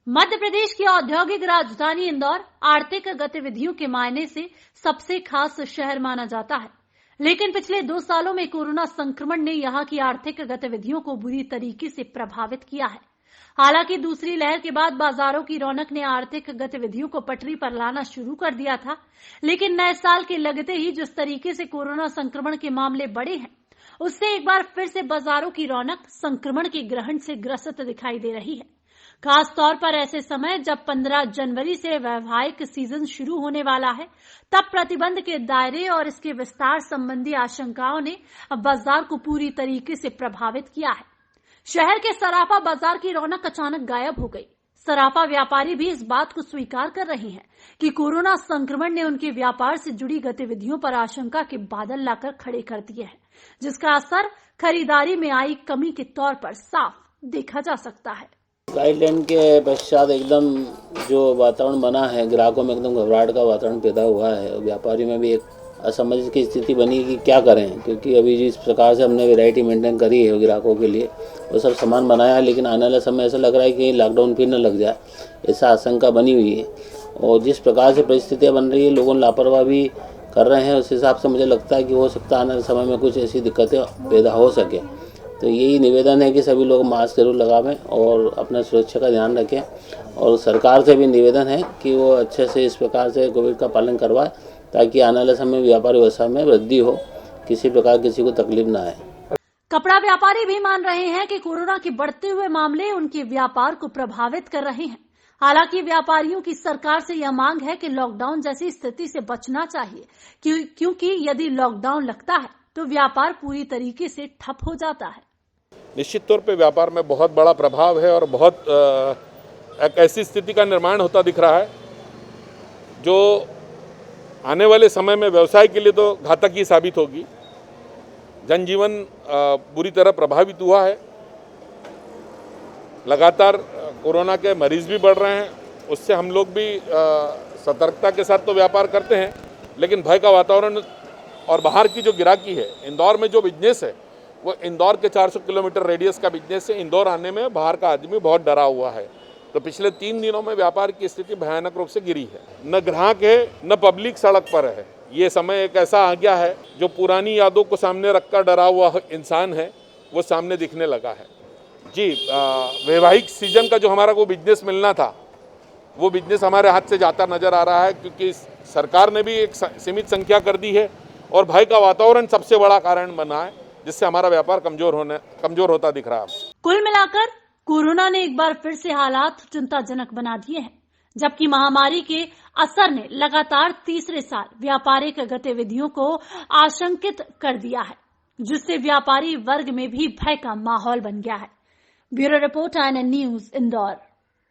मध्य प्रदेश की औद्योगिक राजधानी इंदौर आर्थिक गतिविधियों के मायने से सबसे खास शहर माना जाता है, लेकिन पिछले 2 सालों में कोरोना संक्रमण ने यहां की आर्थिक गतिविधियों को बुरी तरीके से प्रभावित किया है। हालांकि दूसरी लहर के बाद बाजारों की रौनक ने आर्थिक गतिविधियों को पटरी पर लाना शुरू कर दिया था, लेकिन नए साल के लगते ही जिस तरीके से कोरोना संक्रमण के मामले बढ़े हैं, उससे एक बार फिर से बाजारों की रौनक संक्रमण के ग्रहण से ग्रसित दिखाई दे रही है। खास तौर पर ऐसे समय जब 15 जनवरी से वैवाहिक सीजन शुरू होने वाला है, तब प्रतिबंध के दायरे और इसके विस्तार संबंधी आशंकाओं ने बाजार को पूरी तरीके से प्रभावित किया है। शहर के सराफा बाजार की रौनक अचानक गायब हो गई। सराफा व्यापारी भी इस बात को स्वीकार कर रहे हैं कि कोरोना संक्रमण ने उनके व्यापार से जुड़ी गतिविधियों पर आशंका के बादल लाकर खड़े कर दिए हैं, जिसका असर खरीदारी में आई कमी के तौर पर साफ देखा जा सकता है। गाइडलाइन के पश्चात एकदम जो वातावरण बना है, ग्राहकों में एकदम घबराहट का वातावरण पैदा हुआ है और व्यापारी में भी एक असमंजस की स्थिति बनी कि क्या करें, क्योंकि अभी जिस प्रकार से हमने वैरायटी मेंटेन करी है ग्राहकों के लिए वो सब सामान बनाया है, लेकिन आने वाले समय ऐसा लग रहा है कि लॉकडाउन फिर न लग जाए, ऐसा आशंका बनी हुई है। और जिस प्रकार से परिस्थितियाँ बन रही है, लोगों लापरवाही भी कर रहे हैं, उस हिसाब से मुझे लगता है कि हो सकता है आने वाले समय में कुछ ऐसी दिक्कतें पैदा हो सके। तो यही निवेदन है कि सभी लोग मास्क जरूर लगावें और अपना सुरक्षा का ध्यान रखें, और सरकार से भी निवेदन है कि वो अच्छे से इस प्रकार से कोविड का पालन करवाए, ताकि आने वाले समय व्यापार व्यवसाय में वृद्धि हो, किसी प्रकार किसी को तकलीफ ना आए। कपड़ा व्यापारी भी मान रहे हैं कि कोरोना के बढ़ते हुए मामले उनके व्यापार को प्रभावित कर रहे हैं। हालांकि व्यापारियों की सरकार से यह मांग है कि लॉकडाउन जैसी स्थिति से बचना चाहिए, क्योंकि यदि लॉकडाउन लगता है तो व्यापार पूरी तरीके से ठप हो जाता है। निश्चित तौर पे व्यापार में बहुत बड़ा प्रभाव है और बहुत एक ऐसी स्थिति का निर्माण होता दिख रहा है जो आने वाले समय में व्यवसाय के लिए तो घातक ही साबित होगी। जनजीवन बुरी तरह प्रभावित हुआ है। लगातार कोरोना के मरीज भी बढ़ रहे हैं, उससे हम लोग भी सतर्कता के साथ तो व्यापार करते हैं, लेकिन भय का वातावरण और बाहर की जो गिराकी है, इंदौर में जो बिजनेस है वो इंदौर के 400 किलोमीटर रेडियस का बिजनेस है। इंदौर आने में बाहर का आदमी बहुत डरा हुआ है। तो पिछले 3 दिनों में व्यापार की स्थिति भयानक रूप से गिरी है। न ग्राहक है न पब्लिक सड़क पर है। ये समय एक ऐसा आ गया है जो पुरानी यादों को सामने रखकर डरा हुआ इंसान है वो सामने दिखने लगा है। जी, वैवाहिक सीजन का जो हमारा को बिजनेस मिलना था वो बिजनेस हमारे हाथ से जाता नजर आ रहा है, क्योंकि सरकार ने भी एक सीमित संख्या कर दी है और भय का वातावरण सबसे बड़ा कारण बना है, जिससे हमारा व्यापार कमजोर होता दिख रहा है। कुल मिलाकर कोरोना ने एक बार फिर से हालात चिंताजनक बना दिए हैं, जबकि महामारी के असर ने लगातार तीसरे साल व्यापारिक गतिविधियों को आशंकित कर दिया है, जिससे व्यापारी वर्ग में भी भय का माहौल बन गया है। Bureau report INN news, Indore.